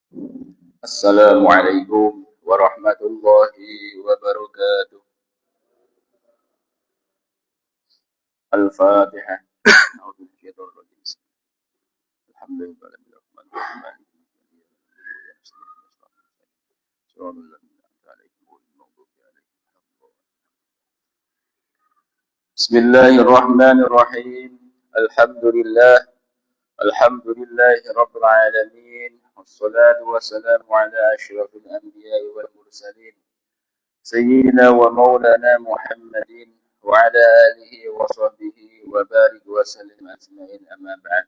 Assalamualaikum warahmatullahi wabarakatuh. Al-Fatihah. A'udzu billahi rajim. Alhamdulillahirabbil alamin. Bismillahirrahmanirrahim. Alhamdulillah. Alhamdulillahi rabbil alamin. Wassalatu wassalamu ala asyrafil anbiya'i wal mursalin. سيدنا ومولانا محمد وعلى آله وصحبه وبارك وسلم أجمعين أما بعد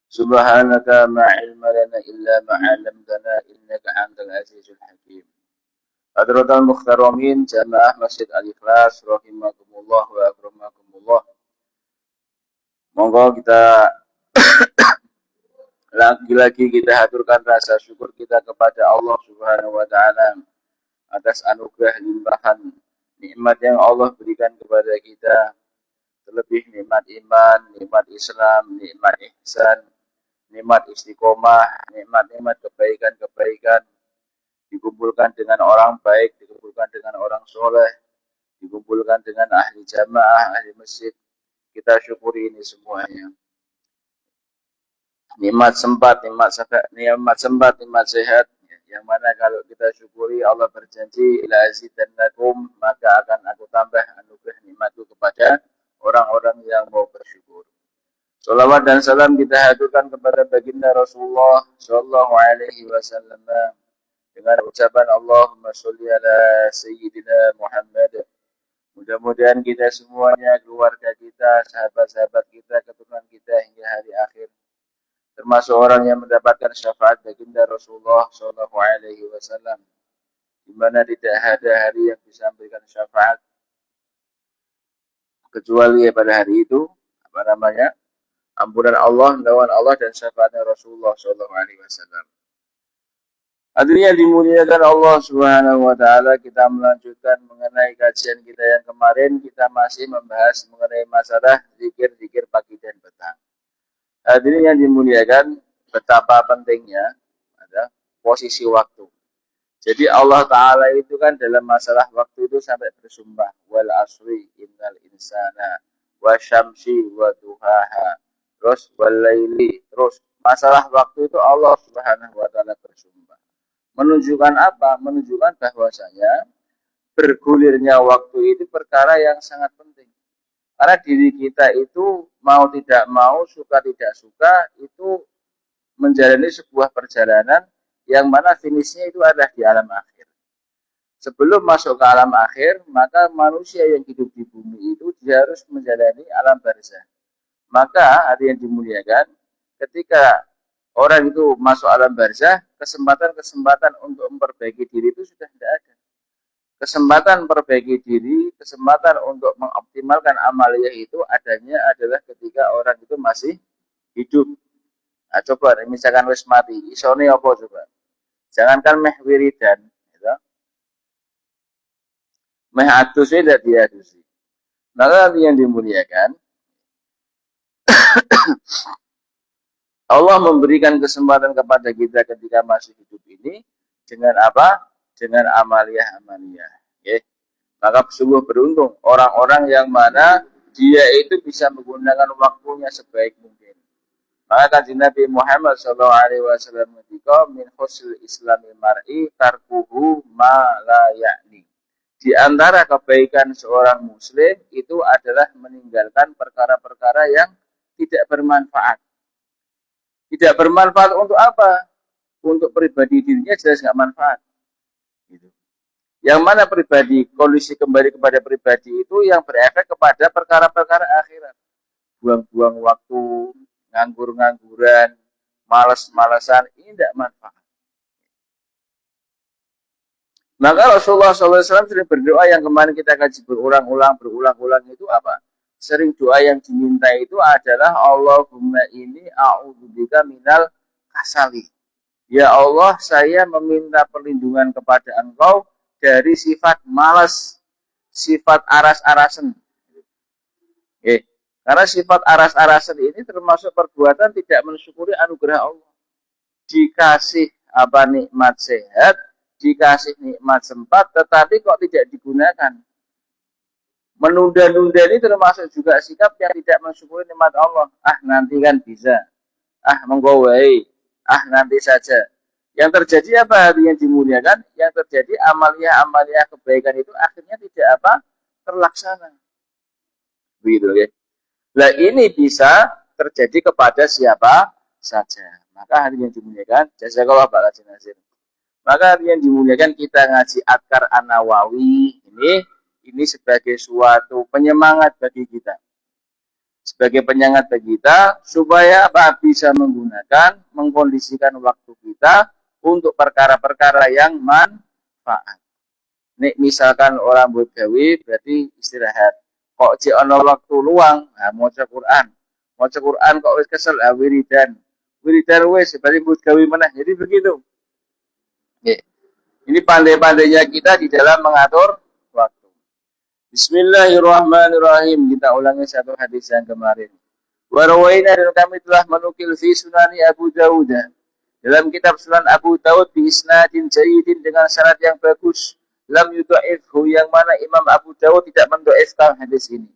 سبحانك ما علم لنا إلا ما علمتنا إنك أنت العزيز الحكيم حضرات المحترمين جماعة Masjid Al-Ikhlas rahimakumullah wa akramakumullah. Monggo kita lagi-lagi kita haturkan rasa syukur kita kepada Allah Subhanahu wa taala atas anugerah limpahan nikmat yang Allah berikan kepada kita, terlebih nikmat iman, nikmat Islam, nikmat ihsan, nikmat istiqomah, nikmat-nikmat kebaikan-kebaikan, dikumpulkan dengan orang baik, dikumpulkan dengan orang soleh, dikumpulkan dengan ahli jamaah, ahli masjid. Kita syukuri ini semuanya. Nikmat sempat, nikmat sehat, yang mana kalau kita syukuri Allah berjanji la azidannakum, maka akan aku tambah anugerah nikmatku kepada orang-orang yang mau bersyukur. Salawat dan salam kita haturkan kepada baginda Rasulullah sallallahu alaihi wasallam dengan ucapan Allahumma sholli ala sayyidina Muhammad. Mudah-mudahan kita semuanya, keluarga kita, sahabat-sahabat kita, keturunan kita hingga hari akhir termasuk orang yang mendapatkan syafaat baginda Rasulullah sallallahu alaihi wasallam, di mana tidak ada hari yang bisa memberikan syafaat kecuali pada hari itu ampunan Allah, lawan Allah dan syafaatnya Rasulullah sallallahu alaihi wasallam. Hadirin yang dimuliakan Allah Subhanahu wa taala, kita melanjutkan mengenai kajian kita yang kemarin. Kita masih membahas mengenai masalah zikir-zikir pagi dan petang. Hadirin yang dimuliakan, betapa pentingnya ada posisi waktu. Jadi Allah Ta'ala itu kan dalam masalah waktu itu sampai bersumpah, wal asri innal insana wa syamsi wa duhaha, terus wal laili, terus masalah waktu itu Allah Subhanahu wa taala bersumpah. Menunjukkan apa? Menunjukkan bahwasanya bergulirnya waktu itu perkara yang sangat penting. Karena diri kita itu mau tidak mau, suka tidak suka, itu menjalani sebuah perjalanan yang mana finishnya itu ada di alam akhir. Sebelum masuk ke alam akhir, maka manusia yang hidup di bumi itu dia harus menjalani alam barzah. Maka hari yang dimuliakan, ketika orang itu masuk alam barzah, kesempatan-kesempatan untuk memperbaiki diri itu sudah tidak ada. Kesempatan perbaiki diri, kesempatan untuk mengoptimalkan amaliyah itu adanya adalah ketika orang itu masih hidup. Nah, coba misalkan wis mati, isone apa coba? Jangankan meh wiridan, gitu. Meh adus tidak diadusi. Maka yang dimuliakan, Allah memberikan kesempatan kepada kita ketika masih hidup ini dengan apa? Dengan amaliyah-amaliyah. Okay. Maka sungguh beruntung orang-orang yang mana dia itu bisa menggunakan waktunya sebaik mungkin. Maka kanjeng Nabi Muhammad SAW ketika min husnul islamil mar'i tarkuhu ma la ya'ni. Di antara kebaikan seorang muslim itu adalah meninggalkan perkara-perkara yang tidak bermanfaat. Tidak bermanfaat untuk apa? Untuk pribadi dirinya jelas nggak manfaat. Gitu. Yang mana pribadi, kondisi kembali kepada pribadi itu yang berefek kepada perkara-perkara akhirat. Buang-buang waktu, nganggur-ngangguran, malas-malasan, ini tidak manfaat. Maka Rasulullah SAW sering berdoa yang kemarin kita kaji berulang-ulang itu apa? Sering doa yang diminta itu adalah Allahumma ini a'udzubika minal kasali. Ya Allah, saya meminta perlindungan kepada Engkau dari sifat malas, sifat aras-arasan. Karena sifat aras-arasan ini termasuk perbuatan tidak mensyukuri anugerah Allah. dikasih nikmat sehat, dikasih nikmat sempat, tetapi kok tidak digunakan. Menunda-nunda ini termasuk juga sikap yang tidak mensyukuri nikmat Allah. Nanti kan bisa. Menggowai. Nanti saja. Yang terjadi apa hati yang dimuliakan? Yang terjadi amalia-amalia kebaikan itu akhirnya tidak terlaksana. Begitu ya. Nah ini bisa terjadi kepada siapa saja. Maka hari yang dimuliakan, jazakallahu khairan Nazir. Maka hari yang dimuliakan kita ngaji Adkar An-Nawawi ini sebagai suatu penyemangat bagi kita. Sebagai penyemangat bagi kita supaya bisa mengkondisikan waktu kita untuk perkara-perkara yang manfaat. Nek misalkan orang buat gawe berarti istirahat. Kok jek ana waktu luang, maca Quran. Maca Quran kok wis kesel wiridan. Wiridan wis berarti buat gawe meneh. Jadi begitu. Ini pandai-pandainya kita di dalam mengatur waktu. Bismillahirrahmanirrahim. Kita ulangi satu hadis yang kemarin. Warawaina dan kami telah menukil fi sunani Abu Dawud. Dalam kitab Sunan Abu Dawud bi isnadin jayyidin dengan syarat yang bagus. Lam yudha'ifhu yang mana Imam Abu Dawud tidak mendoifkan hadis ini.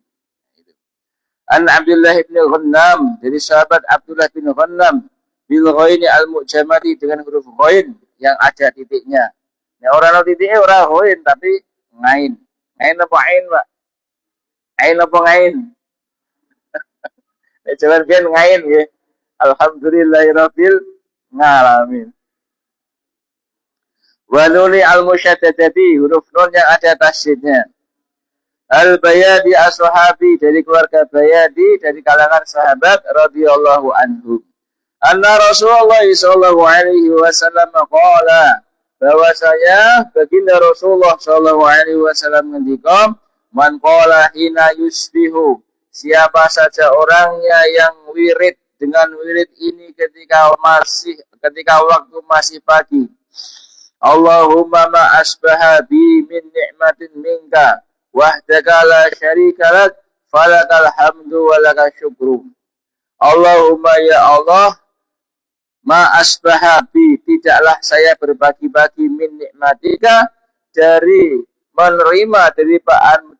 An Abdullah bin Ghannam dari sahabat Abdullah bin Ghannam bil ghaini al-mu'jamati dengan huruf ghain yang ada titiknya. Ya orang no titiknya orang ghain tapi ngain. Ngain apa ain, Pak? Ain apa ngain? Jangan kan ngain ya. Alhamdulillahirabbil alamin. Wa nuni al-musyaddadati huruf nun yang ada tasydidnya. Al-Bayadi as-sahabi dari keluarga Bayadi dari kalangan sahabat radhiyallahu anhu. Anna Rasulullah sallallahu alaihi wasallam qala bahwasanya baginda Rasulullah sallallahu alaihi wasallam ngendika man qala hina yusbihu siapa saja orangnya yang wirid dengan wirid ini ketika waktu masih pagi. Allahumma ma asbaha bi min ni'matin minka wahdaka la syarika lak falakal hamdu wa lakal syukru. Allahumma ya Allah ma asbaha bi tidaklah saya berbagi-bagi min nikmatika dari menerima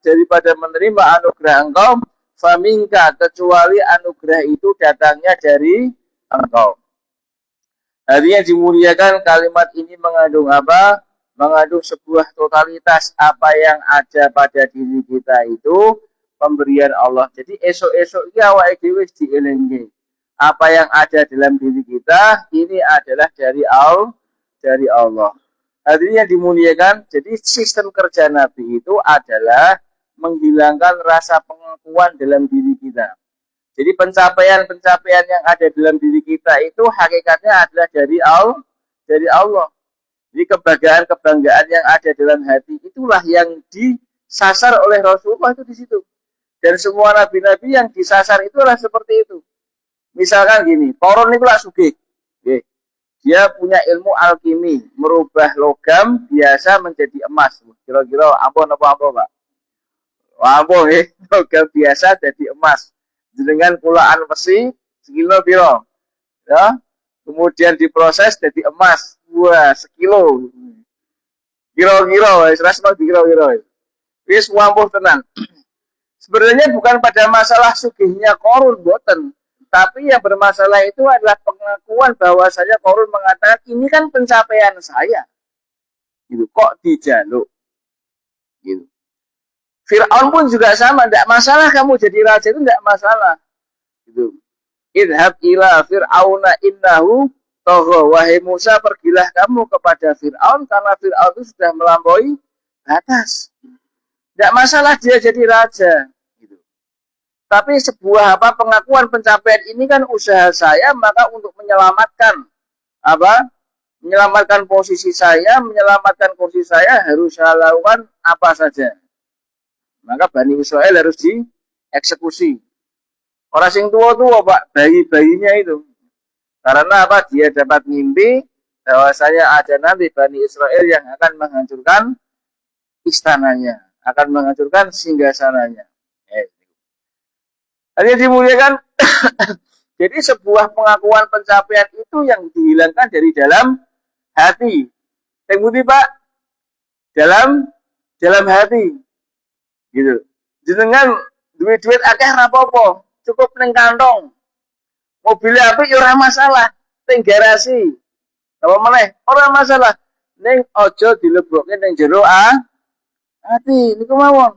daripada menerima anugerah engkau faminka kecuali anugerah itu datangnya dari engkau. Artinya dimuliakan kalimat ini mengandung apa? Mengandung sebuah totalitas apa yang ada pada diri kita itu pemberian Allah. Jadi esok-esok iki awake dhewe wis dielingke. Apa yang ada dalam diri kita ini adalah dari Allah. Artinya dimuliakan. Jadi sistem kerja Nabi itu adalah menghilangkan rasa pengakuan dalam diri kita. Jadi pencapaian-pencapaian yang ada dalam diri kita itu hakikatnya adalah dari Allah. Jadi kebanggaan-kebanggaan yang ada dalam hati itulah yang disasar oleh Rasulullah itu di situ. Dan semua nabi-nabi yang disasar itulah seperti itu. Misalkan gini, Qarun itu lah sugih. Dia punya ilmu alkimi, merubah logam biasa menjadi emas. Kira-kira ampun apa Pak? Ampun logam biasa jadi emas. Dengan kulaan besi sekilo piro. Ya. Kemudian diproses jadi emas. Wah, sekilo. Kira-kira wis rasno dikira-kira. Wis wampuh tenan. Sebenarnya bukan pada masalah sugihnya Qarun boten. Tapi yang bermasalah itu adalah pengakuan bahwasanya Qarun mengatakan ini kan pencapaian saya. Gitu kok dijaluk. Gitu. Fir'aun pun juga sama, tidak masalah kamu jadi raja itu tidak masalah. Gitu. Idhab ila fir'auna innahu tagha. Wahai Musa, pergilah kamu kepada Fir'aun karena Fir'aun itu sudah melampaui batas. Tidak masalah dia jadi raja. Gitu. Tapi sebuah pengakuan pencapaian ini kan usaha saya, maka untuk menyelamatkan menyelamatkan posisi saya, menyelamatkan kursi saya harus saya lakukan apa saja. Maka Bani Israel harus dieksekusi. Orang sing tua-tua Pak, bayi-bayinya itu. Karena apa? Dia dapat mimpi bahwasanya ada nanti Bani Israel yang akan menghancurkan istananya, akan menghancurkan singgasananya. Hanya dimuliakan Jadi sebuah pengakuan pencapaian itu yang dihilangkan dari dalam hati. Yang Pak, dalam hati. Gitu. Jenengan duit akeh ora apa-apa, cukup ning kantong. Mobilnya apik ya ora masalah, ning garasi. Apa meneh? Ora masalah. Ning aja dilebokke ning jero hati niku mawon.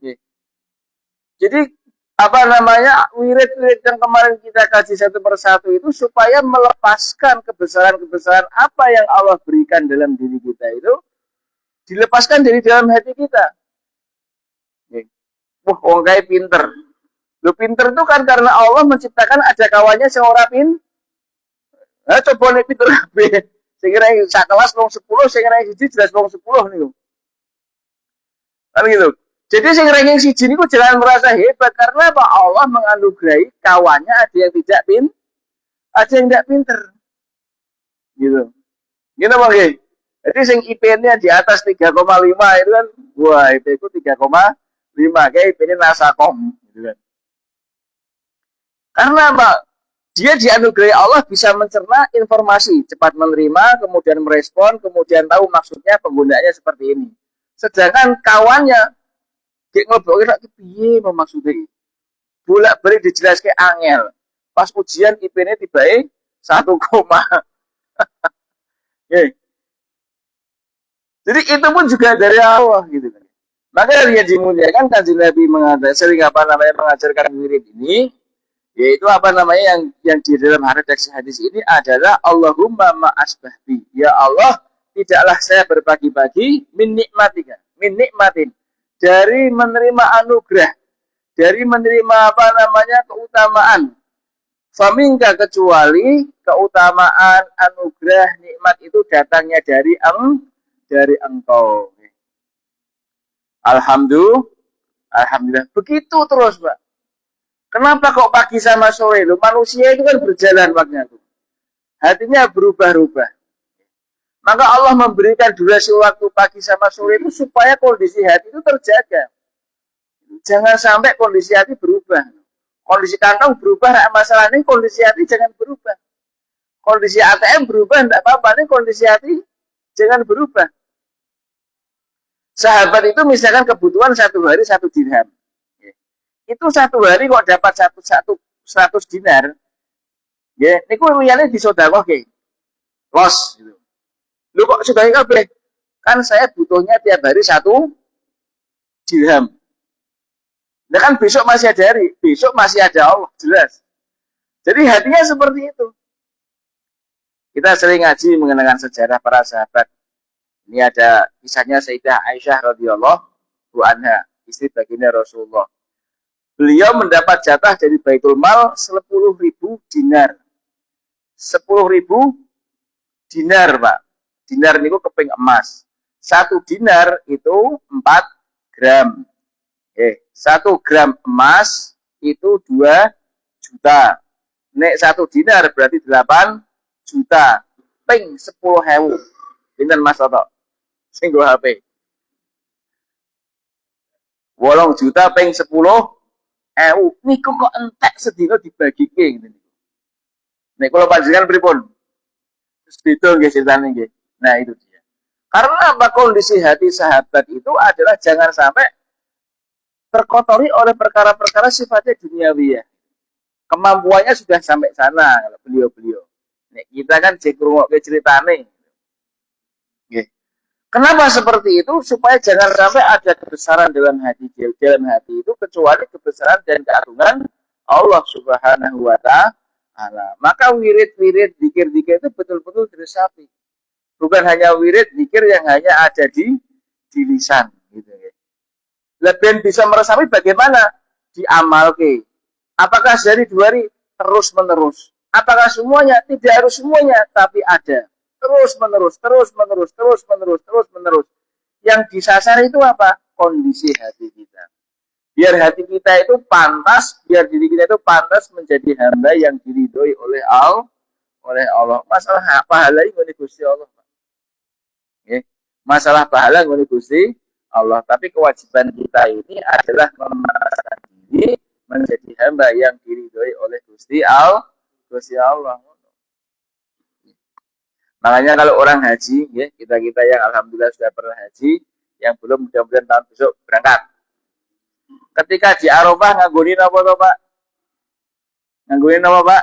Nggih. Jadi apa namanya wirid-wirid yang kemarin kita kaji satu persatu itu supaya melepaskan kebesaran-kebesaran apa yang Allah berikan dalam diri kita itu dilepaskan dari dalam hati kita. Wah, wong kae pinter. Lu pinter itu kan karena Allah menciptakan ada kawannya seorang Nah, coba nek pinter kabeh. Sing kira sak kelas wong 10, sing kira siji jelas wong 10 niku. Kan gitu. Jadi sing ranking siji niku jangan merasa hebat karena apa? Allah menganugerahi kawannya ada yang tidak ada yang tidak pinter. Gitu. Gitu Bang. Jadi sing IP-nya di atas 3,5 itu kan wah IP ku 3,5 kayak IP-nya Nasakom gitu kan. Karena apa? Dia dianugerahi Allah bisa mencerna informasi, cepat menerima, kemudian merespon, kemudian tahu maksudnya penggunaannya seperti ini. Sedangkan kawannya kayak ngobrol lagi piye maksudnya. Bolak-balik dijelaskan angel. Pas ujian IP-nya tiba-tiba 1, Jadi itu pun juga dari Allah gitu kan. Maka dia dimuliakan kanjeng Nabi sering mengajarkan wirid ini, yaitu yang di dalam hadis ini adalah Allahumma ma'asbahti. Ya Allah, tidaklah saya berbagi-bagi min nikmatin dari menerima anugerah, dari menerima keutamaan. Faminka kecuali keutamaan anugerah nikmat itu datangnya dari engkau. Alhamdulillah. Begitu terus, Pak. Kenapa kok pagi sama sore? Loh, manusia itu kan berjalan waktunya. Hatinya berubah-ubah. Maka Allah memberikan durasi waktu pagi sama sore itu supaya kondisi hati itu terjaga. Jangan sampai kondisi hati berubah. Kondisi kantong berubah, masalah ini kondisi hati jangan berubah. Kondisi ATM berubah, tidak apa-apa. Ini kondisi hati jangan berubah. Sahabat itu misalkan kebutuhan 1 hari 1 dirham. Itu 1 hari kok dapat 100 dinar. Ya, niku liyane disedekahke. Los gitu. Lu kok sudah kabeh? Kan saya butuhnya tiap hari 1 dirham. Nah kan besok masih ada hari, besok masih ada Allah, jelas. Jadi hatinya seperti itu. Kita sering ngaji mengenai sejarah para sahabat. Ini ada kisahnya Sayyidah Aisyah radhiyallahu anha, istri baginda Rasulullah. Beliau mendapat jatah dari Baitul Mal 10.000 dinar. 10.000 dinar, Pak. Dinar niku keping emas. 1 dinar itu 4 gram. 1 gram emas itu 2 juta. Nek 1 dinar berarti 8 juta. Ping 10.000. Pinten Mas Toto? Sing go HP. 8 juta ping 10.000. Niku kok entek sedina dibagike ngene niku. Nek kula panjenengan pripun? Terus beda nggih ceritane nggih. Nah, itu dia. Karena apa kondisi hati sahabat itu adalah jangan sampai terkotori oleh perkara-perkara sifatnya duniawi ya. Kemampuannya sudah sampai sana kalau beliau-beliau. Nek kita kan cek ngrungokke ceritane. Nggih. Kenapa seperti itu? Supaya jangan sampai ada kebesaran dalam hati itu kecuali kebesaran dan keagungan Allah Subhanahu wa taala. Maka wirid-wirid zikir-zikir itu betul-betul diresapi. Bukan hanya wirid zikir yang hanya ada di lisan gitu ya. Lebih bisa meresapi bagaimana diamalke. Apakah sehari 2 hari terus menerus? Apakah semuanya? Tidak harus semuanya, tapi ada. Terus menerus. Yang disasar itu apa? Kondisi hati kita. Biar hati kita itu pantas, biar diri kita itu pantas menjadi hamba yang diridhoi oleh Allah. Masalah pahala ini Gusti Allah. Masalah pahala ini Gusti Allah. Tapi kewajiban kita ini adalah memaksakan diri, menjadi hamba yang diridhoi oleh Gusti Allah. Makanya kalau orang haji, ya, kita yang alhamdulillah sudah pernah haji, yang belum mudah-mudahan tahun besok berangkat. Ketika di Arafah nganggunin apa to, Pak? Nganggunin apa, Pak?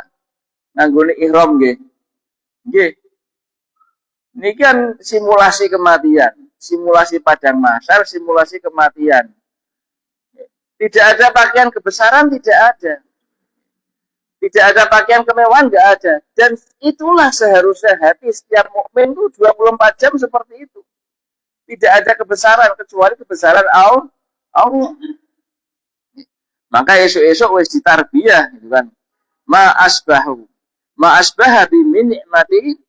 Nganggunin ihram nggih. Nggih. Ini kan simulasi kematian, simulasi padang mahsyar, simulasi kematian. Tidak ada pakaian kebesaran, tidak ada. Tidak ada pakaian kemewahan, tidak ada. Dan itulah seharusnya hati setiap mukmin itu 24 jam seperti itu. Tidak ada kebesaran kecuali kebesaran Allah. Maka esok-esok wis ditarbiyah gitu kan. Ma asbaha bi min nikmati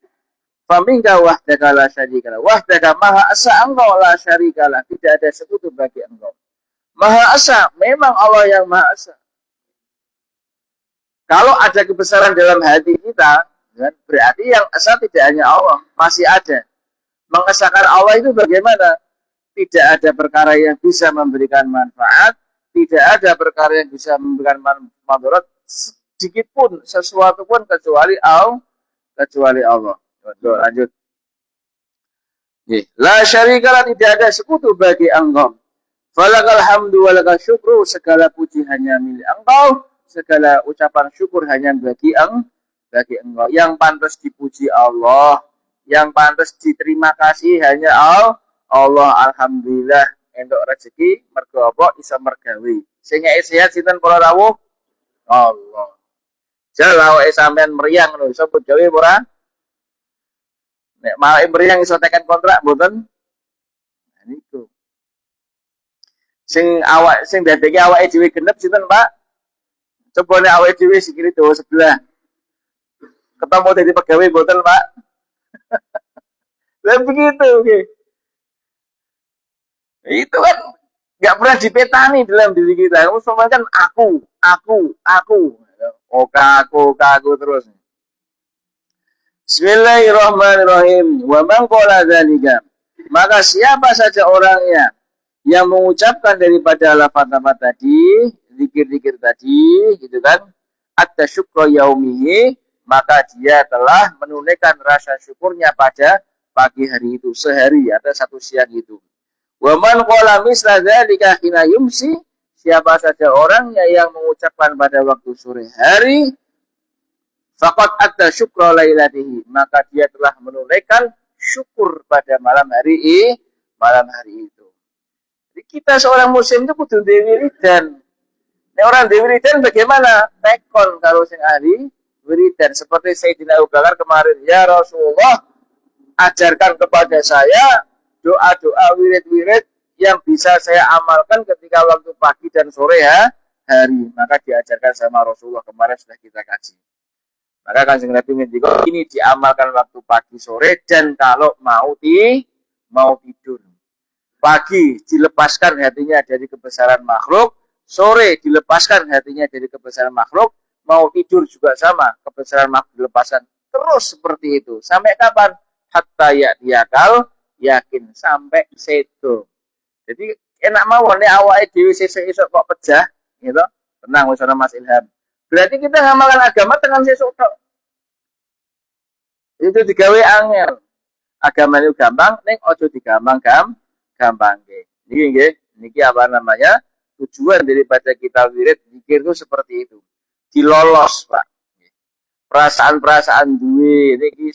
faminka wahdaka la syarika la. Wahdaka maha asa engkau la syarika la. Tidak ada sekutu bagi engkau. Maha asa, memang Allah yang maha asa. Kalau ada kebesaran dalam hati kita, berarti yang esa tidak hanya Allah, masih ada. Mengesahkan Allah itu bagaimana? Tidak ada perkara yang bisa memberikan manfaat, tidak ada perkara yang bisa memberikan manfaat sedikit pun, sesuatu pun kecuali Allah. Lanjut. La syarikalah, tidak ada sekutu bagi engkau. Falakal hamdu walakal syukru, segala puji hanya milik engkau. Segala ucapan syukur hanya bagi engkau. Yang pantas dipuji Allah, yang pantas diterima kasih hanya Allah. Alhamdulillah entuk rezeki mergo apa isa mergawe. Sing sehat sinten para rawuh? Allah. Jal awake sampean meriang lho, iso gawe ora? Nek malah meriang iso tekan kontrak mboten? Nah niku. Sing dadeke awake dhewe genep sinten, Pak? Coba nek awake dhewe sikile dawa sebelah. Ketemu dadi pegawai boten, Pak. Lah begitu, oke. Itu kan enggak pernah dipetani dalam diri kita. Semua kan aku. Aku terus. Bismillahirrahmanirrahim. Wa man qala dzalika. Maka siapa saja orangnya yang mengucapkan daripada lafaz-lafaz tadi, zikir-zikir tadi, gitu kan, at-tasyukra yaumihi, maka dia telah menunaikan rasa syukurnya pada pagi hari itu, sehari atau satu siang itu. Wa man qala misla dzalika hina yumsi, siapa saja orangnya yang mengucapkan pada waktu sore hari, faqad at-tasyukra lailatihi, maka dia telah menunaikan syukur pada malam hari itu. Jadi kita seorang muslim itu kudu wiridan. Nek orang wiridan bagaimana? Tekon karo sing ahli wiridan. Seperti Sayyidina Abu Bakar kemarin, ya Rasulullah, ajarkan kepada saya doa-doa wirid-wirid yang bisa saya amalkan ketika waktu pagi dan sore hari. Maka diajarkan sama Rasulullah, kemarin sudah kita kaji. Maka Kanjeng Nabi ngendika ini diamalkan waktu pagi sore, dan kalau mau tidur. Pagi dilepaskan hatinya dari kebesaran makhluk, sore dilepaskan hatinya dari kebesaran makhluk, mau tidur juga sama, kebesaran makhluk dilepaskan. Terus seperti itu. Sampai kapan? Hatta ya'tiyakal yakin, sampai sedo. Jadi enak mawon nek awake dhewe sesuk-esuk kok pejah, gitu. Tenang wis ana Mas Ilham. Berarti kita ngamalkan agama dengan sesuk tok. Itu digawe angel. Agama itu gampang, ning aja digampang-gampang. Niki apa namanya? Tujuan daripada kita wirid zikir itu seperti itu. Dilolos, Pak. Perasaan-perasaan duwe niki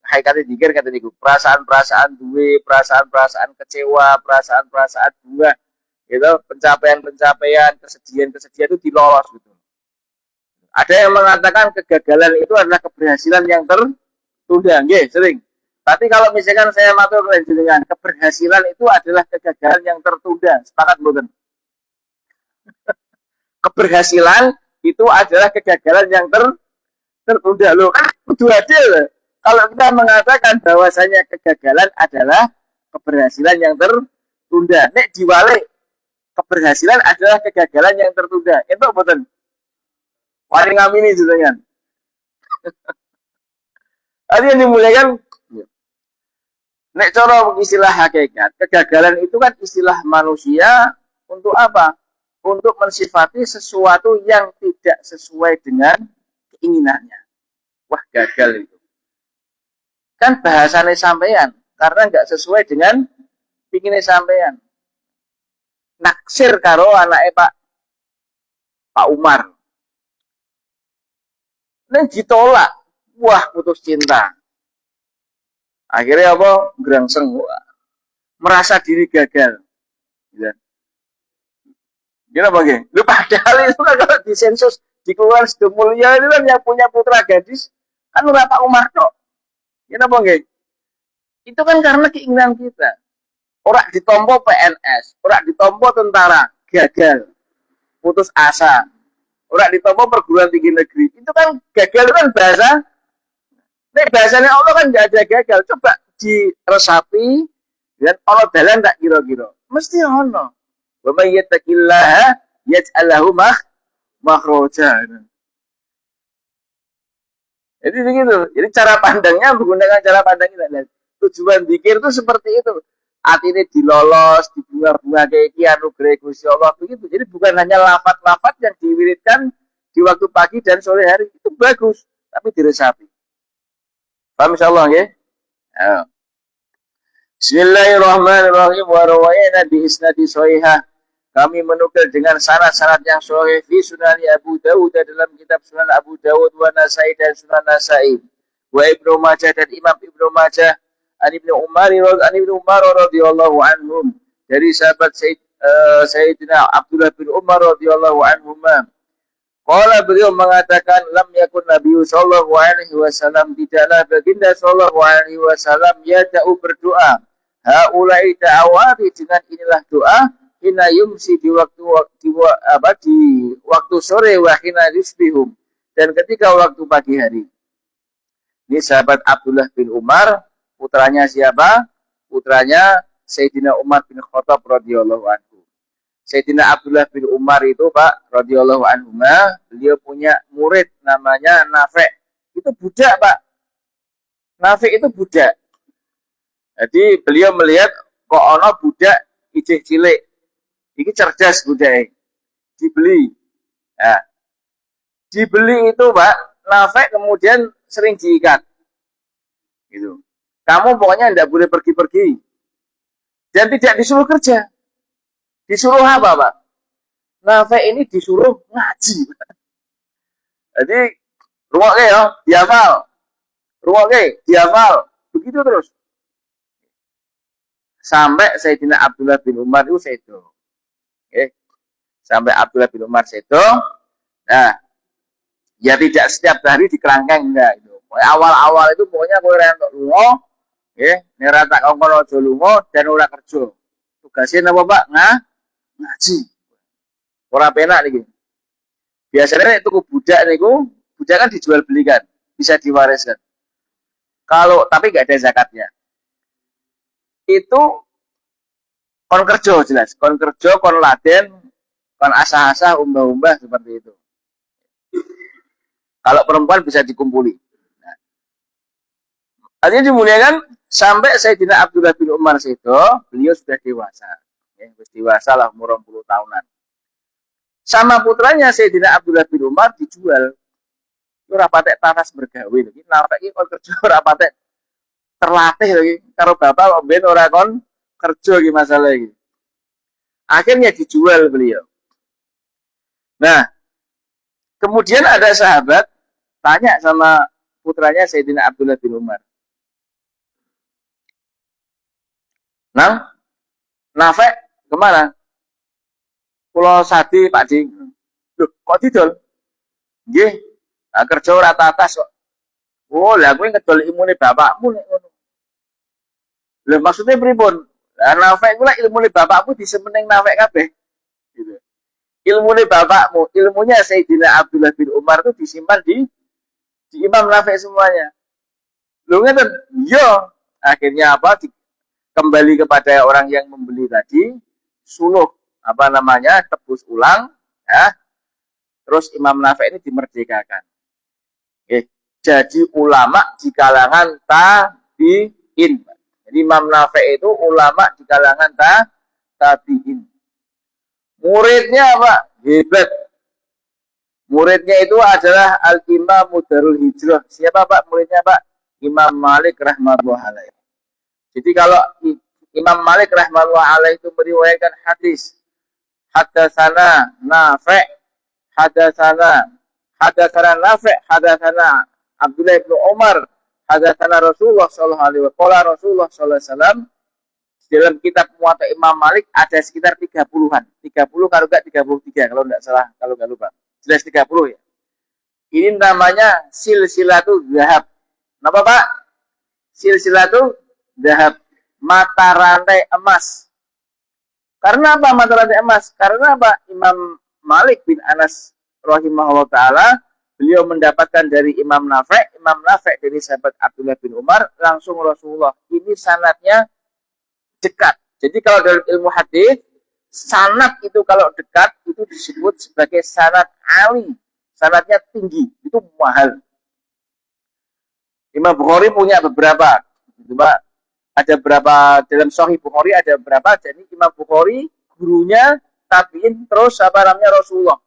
hakikate zikir kata niku. Perasaan-perasaan duwe, perasaan-perasaan kecewa, perasaan-perasaan bunga. Gitu, pencapaian-pencapaian, kesedihan-kesedihan itu dilolos gitu. Ada yang mengatakan kegagalan itu adalah keberhasilan yang tertunda, nggih, sering. Tapi kalau misalkan saya matur dengan keberhasilan itu adalah kegagalan yang tertunda, sepakat mboten? Keberhasilan itu adalah kegagalan yang tertunda. Loh, kan kudu adil. Kalau kita mengatakan bahwasanya kegagalan adalah keberhasilan yang tertunda, nek diwalik keberhasilan adalah kegagalan yang tertunda. Itu mboten? Wani ngamini jenengan. Tadi yang dimuliakan, nek cara istilah hakikat, kegagalan itu kan istilah manusia untuk apa? untuk mensifati sesuatu yang tidak sesuai dengan keinginannya. Wah, gagal itu. Kan bahasanya sampean, karena nggak sesuai dengan pinginnya sampean. Naksir karo anaknya Pak Umar. Ini ditolak. Wah, putus cinta. Akhirnya apa? Gerangseng. Merasa diri gagal. Gitu. Gimana bang? Lu padahal itu kan kalau disensus di Kepulauan Sido Mulia itu kan yang punya putra gadis kan ora Pak Umar kok. Gimana bang? Itu kan karena keinginan kita. Orang ditompo PNS, orang ditompo tentara, gagal, putus asa. Orang ditompo perguruan tinggi negeri, itu kan gagal itu kan bahasa. Nih bahasanya Allah kan nggak ada gagal. Coba diresapi dan Allah dalan tak kira-kira. Mesti ono. Wa may yattaqillaha yaj'al lahu makhraja. Jadi begitu. Jadi cara pandangnya menggunakan cara pandang kita. Tujuan zikir itu seperti itu. Hati ini dilolos, dibunga-bunga kayak iki anugerah Gusti Allah begitu. Jadi bukan hanya lafaz-lafaz yang diwiridkan di waktu pagi dan sore hari itu bagus, tapi diresapi. Paham insyaallah nggih? Ya. Bismillahirrahmanirrahim. Wa rawayna bi isnadi shahihah. Kami menukil dengan sanad-sanad yang sahih fi Sunan Abu Dawud dalam kitab Sunan Abu Dawud wa Nasai dan Sunan Nasai. Wa Ibnu Majah dan Imam Ibnu Majah. An Ibnu Umar radhiyallahu anhum dari sahabat Sayyidina Abdullah bin Umar radhiyallahu anhuma. Qala beliau mengatakan lam yakun Nabi sallallahu alaihi wasallam tidaklah baginda sallallahu alaihi wasallam yada'u berdoa haula'i ta'awati dengan inilah doa hina yumsi di waktu sore wa hina yusbihum dan ketika waktu pagi hari. Ini sahabat Abdullah bin Umar, putranya siapa? Putranya Sayyidina Umar bin Khattab radhiyallahu anhu. Sayyidina Abdullah bin Umar itu Pak radhiyallahu anhu, beliau punya murid namanya Nafi'. Itu budak Pak. Nafi' itu budak. Jadi beliau melihat kok ono budak ijih cilik. Ini cerdas budak. Dibeli. Nah, dibeli itu Pak, Nafi' kemudian sering diikat. Gitu. Kamu pokoknya tidak boleh pergi-pergi. Dan tidak disuruh kerja. Disuruh apa, Pak? Nafi' ini disuruh ngaji. Jadi, ruangnya ya, dihafal. Ruangnya, dihafal. Begitu terus. Sampai Sayyidina Abdullah bin Umar itu sedo. Okay. Sampai Abdullah bin Umar sedo. Nah, ya tidak setiap hari dikerangkeng, enggak. Itu. Awal-awal itu pokoknya kowe rentok lunga, nggih, nek ora tak kongkon aja lunga dan ora kerja. Tugasnya apa, Pak? Ngaji. Ora penak niki. Biasanya nek tuku budak niku, budak kan dijual belikan, bisa diwariskan. Kalau tapi enggak ada zakatnya. Itu kon kerja jelas, kon kerja, kon laden, kon asah-asah, umbah-umbah seperti itu. Kalau perempuan bisa dikumpuli. Nah. Artinya dimuliakan sampai Sayyidina Abdullah bin Umar itu, beliau sudah dewasa. Ya, dewasa lah umur 20 tahunan. Sama putranya Sayyidina Abdullah bin Umar dijual. Itu rapatek taras bergawe lagi. Nafek iki kon kerja rapatek terlatih lagi. Karo bapak ben ora kon kerja iki masalah iki. Akhirnya dijual beliau. Nah, kemudian ada sahabat tanya sama putranya Sayyidina Abdullah bin Umar. Nah, Nafek kemana? Pulau Sadi Pak Di. Loh, kok didol? Nggih, kerja ora tatas kok. Oh, lah kowe ngedol ilmune bapakmu nek ngono. Lha maksudnya pripun? Lah Nafek ku lek ilmune bapakmu disemeneng Nafek kabeh. Gitu. Ilmune bapakmu, ilmunya Sayyidina Abdullah bin Umar itu disimpan di Imam Nafek semuanya. Lho ngeten, yo akhirnya apa? Kembali kepada orang yang membeli tadi, suluh apa namanya tebus ulang, ya. Terus Imam Nafek ini dimerdekakan. Jadi ulama di kalangan tabi'in. Jadi Imam Nafek itu ulama di kalangan tabi'in. Muridnya apa? Hebat. Muridnya itu adalah Al-Imam Darul Hijrah. Siapa Pak muridnya Pak? Imam Malik rahmatullah alaih. Jadi kalau Imam Malik rahmatullah alaih itu meriwayatkan hadis, hadatsana Nafi', hadatsana Nafi', hadatsana Abdullah bin Umar, hadatsana Rasulullah sallallahu alaihi wasallam. Rasulullah sallallahu alaihi wasallam dalam kitab Muwatta Imam Malik ada sekitar 30-an. 30 kalau enggak 33 kalau enggak salah, kalau enggak lupa. Jelas 30 ya. Ini namanya silsilatul dzahab. Kenapa Pak? Silsilatul dzahab. Mata rantai emas. Karena apa mata rantai emas? Karena apa? Imam Malik bin Anas rahimahullah ta'ala, beliau mendapatkan dari Imam Nafi', Imam Nafi' dari sahabat Abdullah bin Umar, langsung Rasulullah. Ini sanadnya dekat. Jadi kalau dalam ilmu hadis, sanad itu kalau dekat itu disebut sebagai sanad ali, sanadnya tinggi, itu mahal. Imam Bukhari punya beberapa, gitu Pak. Ada berapa dalam Sahih Bukhari ada berapa? Jadi Imam Bukhari gurunya tabiin terus apa namanya Rasulullah.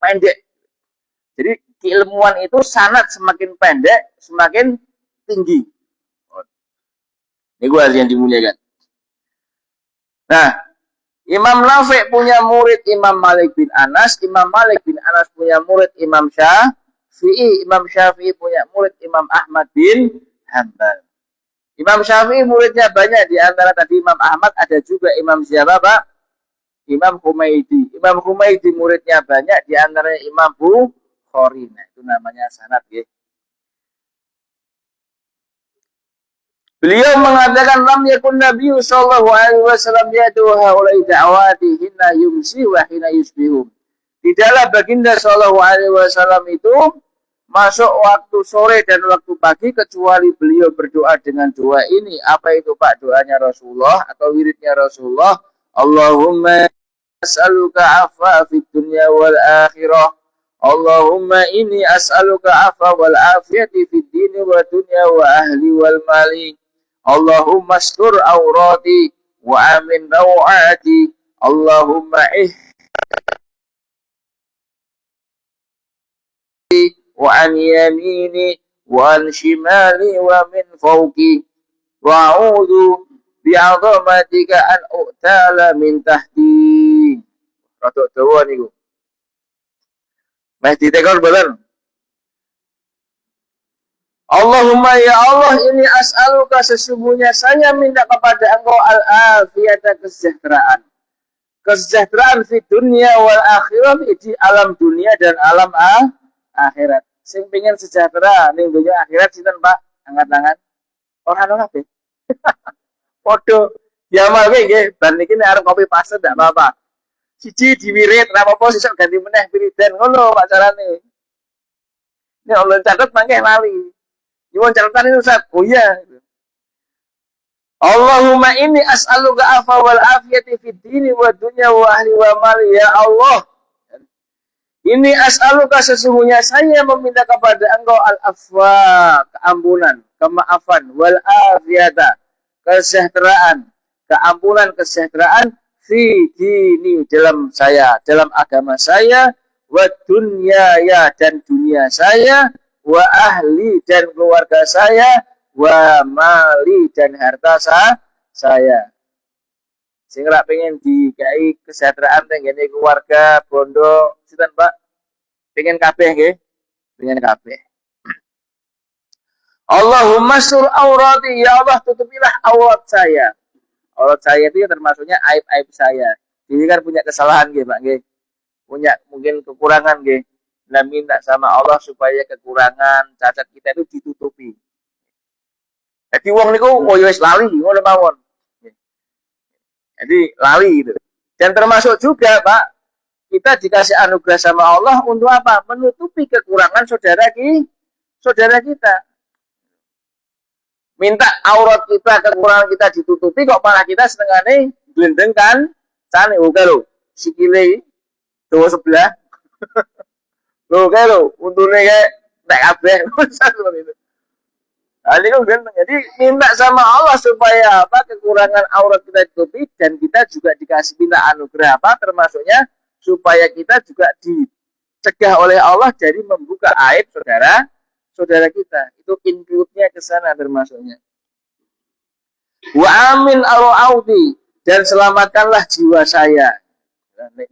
Pendek. Jadi keilmuan itu sanad semakin pendek semakin tinggi. Ini gue yang dimuliakan. Nah, Imam Nafi' punya murid Imam Malik bin Anas, Imam Malik bin Anas punya murid Imam Syafi'i, Imam Syafi'i punya murid Imam Ahmad bin Hanbal. Imam Syafi'i muridnya banyak, di antara tadi Imam Ahmad ada juga Imam siapa Pak? Imam Humaidi. Imam Humaidi muridnya banyak, di antaranya Imam Bukhari. Nah, itu namanya sanad ya. Beliau mengatakan lam yakun Nabi sallallahu alaihi wasallam yad'u haula'i da'awati hina yumsi wa hina yusbihum. Tidaklah baginda sallallahu alaihi wasallam itu masuk waktu sore dan waktu pagi kecuali beliau berdoa dengan doa ini. Apa itu Pak? Doanya Rasulullah atau wiridnya Rasulullah? Allahumma as'aluka afwa fid dunya wal akhirah. Allahumma inni as'aluka afwa wal afiyati fid dini wa dunya wa ahli wal mali. Allahumma astur awrati wa amin rawati. Allahumma wa an yamini wa an shimali wa min fawqi wa a'udzu bi'azamatika an u'tala min tahti. Rodok dawa niku. Meh ditekor boten. Allahumma ya Allah, ini as'aluka, sesungguhnya saya minta kepada Engkau al-afiyata, kesejahteraan. Kesejahteraan di dunia wal akhirat, di alam dunia dan alam akhirat. Sing pengen sejahtera ning dunia akhirat sinten Pak? Angkat tangan. Ora ono kabeh. Padha diamal nggih, bar niki nek arep kopi paste ndak apa-apa. Siji diwirid, ora apa-apa sesuk ganti meneh wiridan ngono Pak carane. Nek Allah catet mangke lali. Nyuwun catatan itu Ustaz. Oh iya. Allahumma inni as'aluka afa wal afiyati fid dini wa dunya wa ahli wa mali. Ya Allah, ini as'aluka, sesungguhnya saya meminta kepada Engkau al-afwa, keampunan, kemaafan, wal afiyata, kesejahteraan, keampunan, kesejahteraan fi dini, dalam saya, dalam agama saya, wa dunya ya, dan dunia saya, wa ahli, dan keluarga saya, wa mali, dan harta saya. Sing rak pengen dikai kesejahteraan tenggene keluarga bondo sinten Pak? Pengen kabeh nggih? Pengen kabeh. Allahumma sur aurati, ya Allah tutupilah aurat saya. Aurat saya itu termasuknya aib-aib saya. Jadi kan punya kesalahan nggih Pak nggih. Punya mungkin kekurangan nggih. Nah, minta sama Allah supaya kekurangan cacat kita itu ditutupi. Jadi wong niku koyo wis lali ngono mawon. Jadi lali gitu. Dan termasuk juga Pak, kita dikasih anugerah sama Allah untuk apa? Menutupi kekurangan saudara kita. Minta aurat kita, kekurangan kita ditutupi, kok malah kita senengane glendengkan cane oke lho. Sikile dawa sebelah. Lho kae lho, untune kae nek kabeh seperti itu. Jadi minta sama Allah supaya apa? Kekurangan aurat kita ditutupi dan kita juga dikasih minta anugerah apa? Termasuknya supaya kita juga dicegah oleh Allah dari membuka aib saudara kita. Itu include-nya ke sana termasuknya. Wa amin ar-audi, dan selamatkanlah jiwa saya.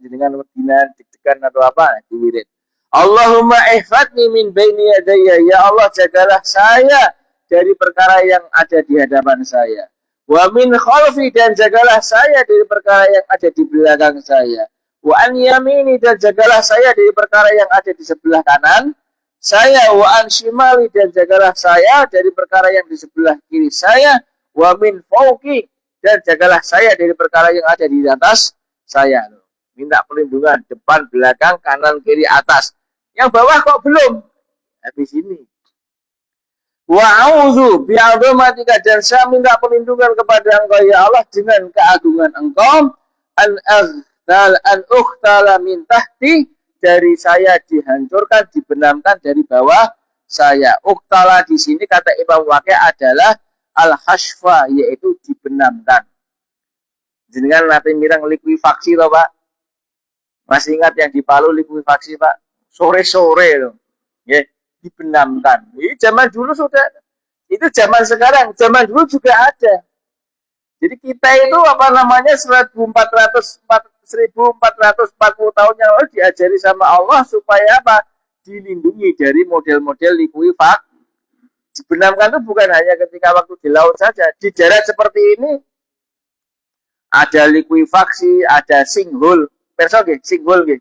Dengan wedina deg-degan atau apa diwirid. Allahumma ihfadni min baini yadayya, ya Allah jagalah saya dari perkara yang ada di hadapan saya. Wa min khalfi, dan jagalah saya dari perkara yang ada di belakang saya. Wa an yamini, dan jagalah saya dari perkara yang ada di sebelah kanan saya. Wa an shimali, dan jagalah saya dari perkara yang di sebelah kiri saya. Wa min fauqi, dan jagalah saya dari perkara yang ada di atas saya. Minta perlindungan depan, belakang, kanan, kiri, atas. Yang bawah kok belum? Habis ini. Wa a'udzu bi'azamatika, dan saya minta perlindungan kepada Engkau ya Allah dengan keagungan Engkau, an ukhtala min tahti, dari saya dihancurkan, dibenamkan dari bawah saya. Ukhtala di sini kata Imam Waqi' adalah al-hashfa, yaitu dibenamkan. Jenengan nanti mirang likuifaksi loh Pak. Masih ingat yang di Palu likuifaksi Pak? Sore-sore loh. Ya, dibenamkan. Ini zaman dulu sudah. Itu zaman sekarang. Zaman dulu juga ada. Jadi kita itu apa namanya 1440 tahun yang lalu diajari sama Allah supaya apa? Dilindungi dari model-model likuifaksi. Dibenamkan itu bukan hanya ketika waktu di laut saja. Di darat seperti ini ada likuifaksi, ada sinkhole. Perso nggih, sinkhole nggih.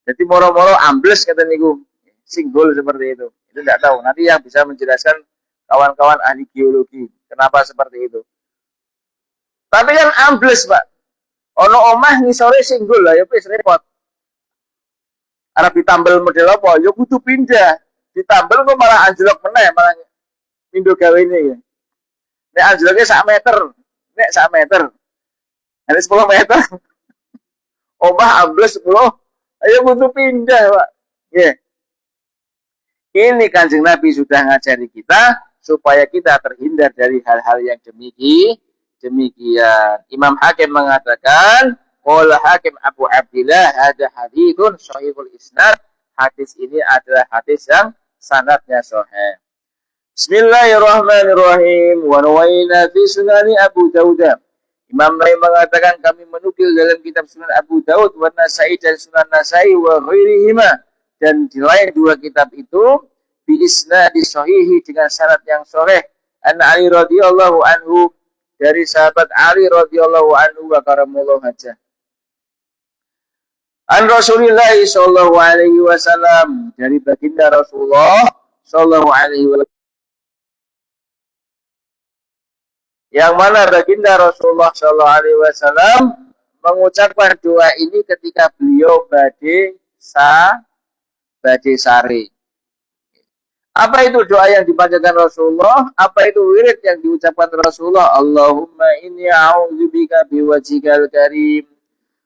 Jadi moro-moro ambles kata niku. Sinkhole seperti itu. Itu enggak tahu. Nanti yang bisa menjelaskan kawan-kawan ahli geologi kenapa seperti itu. Tapi kan ambles, Pak. Ono omah ngisore sinkhole lah ya wis repot. Arep ditambel model apa? Ya kudu pindah. Ditambel kok malah anjlok meneh, malah pindho gawene ya. Nek anjloknya 1 meter, nek 1 meter. Ada 10 meter. Omah ambles 10, ayo butuh pindah, Pak. Yeah. Ini Kanjeng Nabi sudah ngajari kita supaya kita terhindar dari hal-hal yang demikian. Imam Hakim mengatakan, qala Hakim Abu Abdillah, ada haditsun sahihul isnad. Hadis ini adalah hadis yang sanadnya sahih. Bismillahirrahmanirrahim. Wa rawaina fi sunani Abu Dawud. Imam Nawawi mengatakan kami menukil dalam kitab Sunan Abu Daud wa Nasai dan Sunan Nasai wa ghairihima, dan di lain 2 kitab itu bi isnadi sahihi dengan sanad yang sahih. An Ali radhiyallahu anhu, dari sahabat Ali radhiyallahu anhu wa karamallahu hajjah. An Rasulillah sallallahu alaihi wasallam, dari baginda Rasulullah sallallahu alaihi wasallam, yang mana baginda Rasulullah sallallahu alaihi wasallam mengucapkan doa ini ketika beliau badhe sare. Apa itu doa yang dipanjatkan Rasulullah? Apa itu wirid yang diucapkan Rasulullah? Allahumma inni a'udzubika biwajhikal karim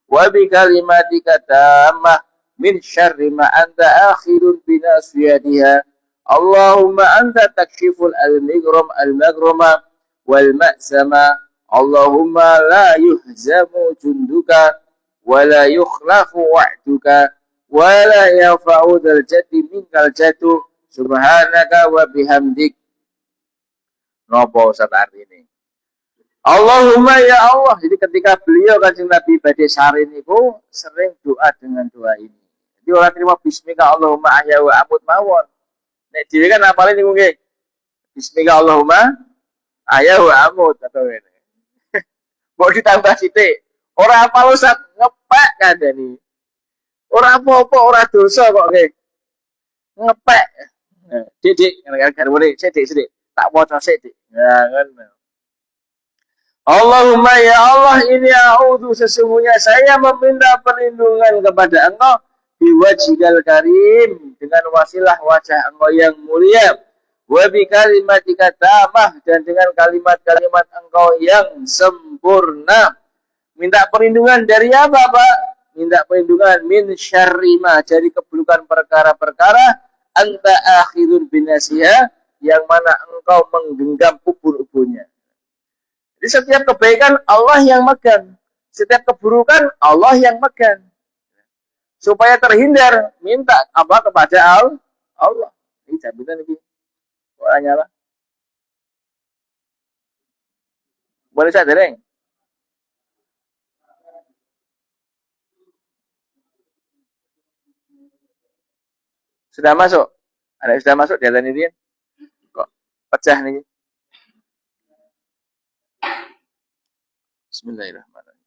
wa bikalimatika tammah min syarri ma anta akhirun binasiyatiha. Allahumma anta takshiful al-maghrama wal ma'sama. Allahumma la yuhzamu junduka wa la yukhlafu wa'duka wa la yafa'u dal jaddi minkal jaddu subhanaka wa bihamdik. Napa Ustaz artine? Allahumma ya Allah. Jadi ketika beliau Kanjeng Nabi badhe sare niku sering doa dengan doa ini. Jadi orang terima bismika Allahumma ahya wa amut mawon. Nek dhewe kan apale niku nggih. Bismika Allahumma ayahu amut atau ini. Mau ditambah sithik. Ora apa Ustaz, ngepek kandhani. Ora apa-apa, ora dosa kok nggih. Ngepek. Dik, gara-gara sithik. Tak waca sithik. Ya ngono. Allahumma ya Allah, ini a'udzu, sesungguhnya saya meminta perlindungan kepada Engkau biwajhikal karim, dengan wasilah wajah Engkau yang mulia. Wa bi kalimatika tamah, dan dengan kalimat-kalimat Engkau yang sempurna. Minta perlindungan dari apa, Pak? Minta perlindungan min syarri ma, dari keburukan perkara-perkara anta akhirun binasiha, yang mana engkau menggenggam ubur-uburnya. Jadi setiap kebaikan Allah yang megang, setiap keburukan Allah yang megang. Supaya terhindar, minta apa kepada Allah. Ini jaminan ini. Orangnya lah. Boleh saya dereng? Sudah masuk? Ada yang sudah masuk di jalan ini? Kok pecah nih? Bismillahirrahmanirrahim.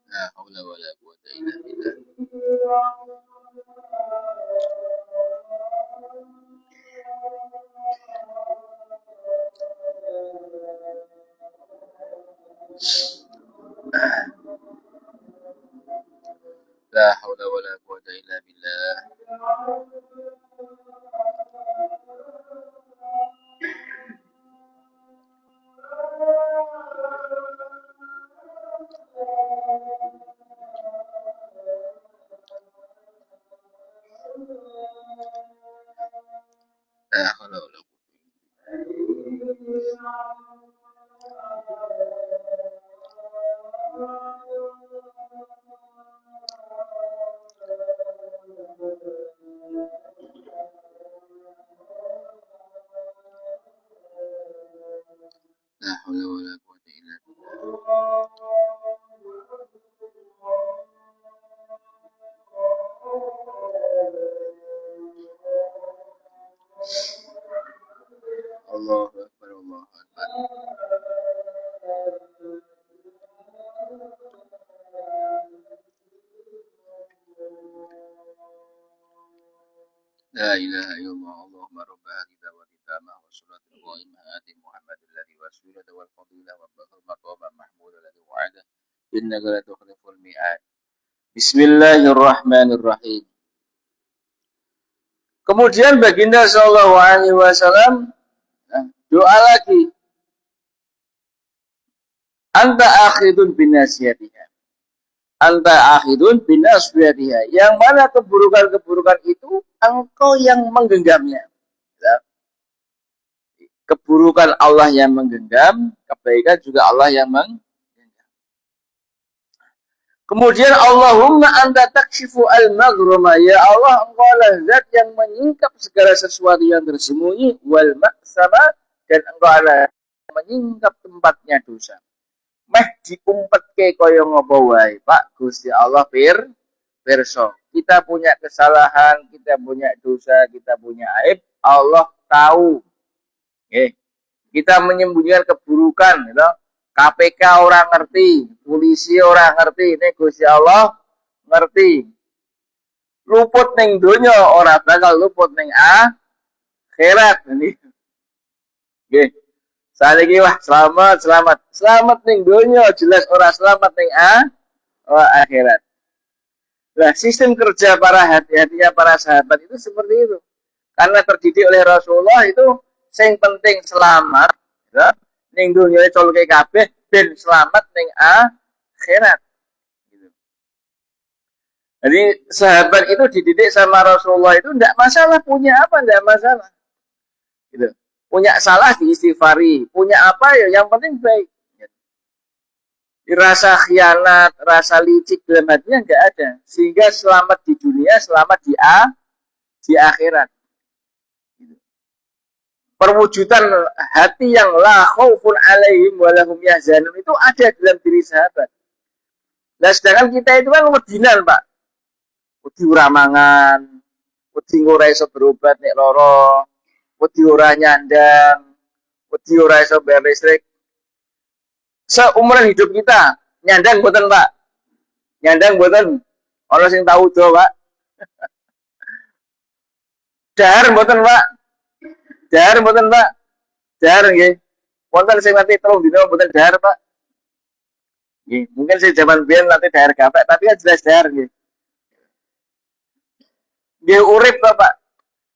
La haula wala quwwata illa billah. La haula wala quwwata illa billah. La haula wala La haula wala quwwata illa billah. Allahu akbar, Allahu akbar. La ilaha illallah, Allahumma rabba hadhihi da'wati tammah wa salatul qa'imah ati Muhammad alladhi wasilata wal fadilah wa ba'athal maqama mahmud alladhi wa'ada innaka la tukhliful mi'ad. Bismillahirrahmanirrahim. Kemudian baginda sallallahu alaihi wasallam doa lagi. Anta akhidun binasiyatiha. Anta akhidun binasiyatiha. Yang mana keburukan-keburukan itu engkau yang menggenggamnya. Keburukan Allah yang menggenggam, kebaikan juga Allah yang menggenggam. Kemudian Allahumma anta takshifu al-maghrama. Ya Allah, engkau adalah zat yang menyingkap segala sesuatu yang tersembunyi. Wal ma'sama. Dan engkau adalah yang menyingkap tempatnya dosa. Meh diumpetke kaya ngopo wae, Pak. Gusti Allah pirsa. Kita punya kesalahan, kita punya dosa, kita punya aib. Allah tahu. Kita menyembunyikan keburukan, gitu. KPK orang ngerti, polisi orang ngerti, nek Gusti Allah ngerti. Luput ning donya ora bakal luput ning akhirat. Nggih. Saiki wah selamat ning donya jelas ora selamat ning akhirat. Nah, sistem kerja para hati-hatinya para sahabat itu seperti itu. Karena terdidik oleh Rasulullah itu sing penting selamat, ya. Ning dunya colke kabeh ben selamat ning akhirat. Gitu. Jadi sahabat itu dididik sama Rasulullah itu tidak masalah punya apa, tidak masalah. Gitu. Punya salah diistighfari, punya apa ya yang penting baik. Rasa khianat, rasa licik dalam hatinya enggak ada. Sehingga selamat di dunia, selamat di akhirat. Perwujudan hati yang la khaufun alaihim wa lahum yahzanun itu ada dalam diri sahabat. Nah, sedangkan kita itu kan wedinan, Pak. Wedi ora mangan, wedi ora iso berobat nek lara, wedi ora nyandang, wedi ora iso bayar listrik. Seumuran hidup kita nyandang mboten Pak, nyandang mboten, ana sing tahu do Pak, dahar mboten Pak, dahar mboten Pak, dahar nggih, wonten sing nanti 3 dina mboten dahar Pak, nggih, mungkin sing zaman biyen nanti dahar gapek, tapi kan jelas dahar nggih, nggih urip Pak,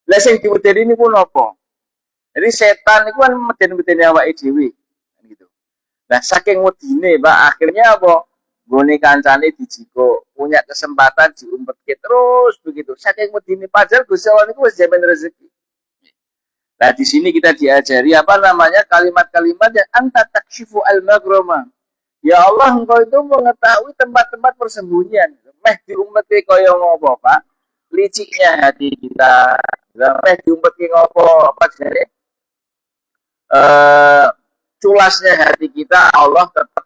lah sing diwedeni niku napa? Jadi setan niku kan meden-medeni awake dhewe. Nah, saking wedine, Pak, akhirnya apa? Gone kancane dijiko, punya kesempatan diumpetke terus begitu. Saking wedine padahal Gusti Allah niku wis jamin rezeki. Nah, di sini kita diajari apa namanya? Kalimat-kalimat yang anta takshifu al-maghrama. Ya Allah, engkau itu mengetahui tempat-tempat persembunyian. Meh diumpetke kaya ngopo, Pak? Liciknya hati kita. Meh diumpetke ngopo? Apa jare? Culasnya hati kita Allah tetap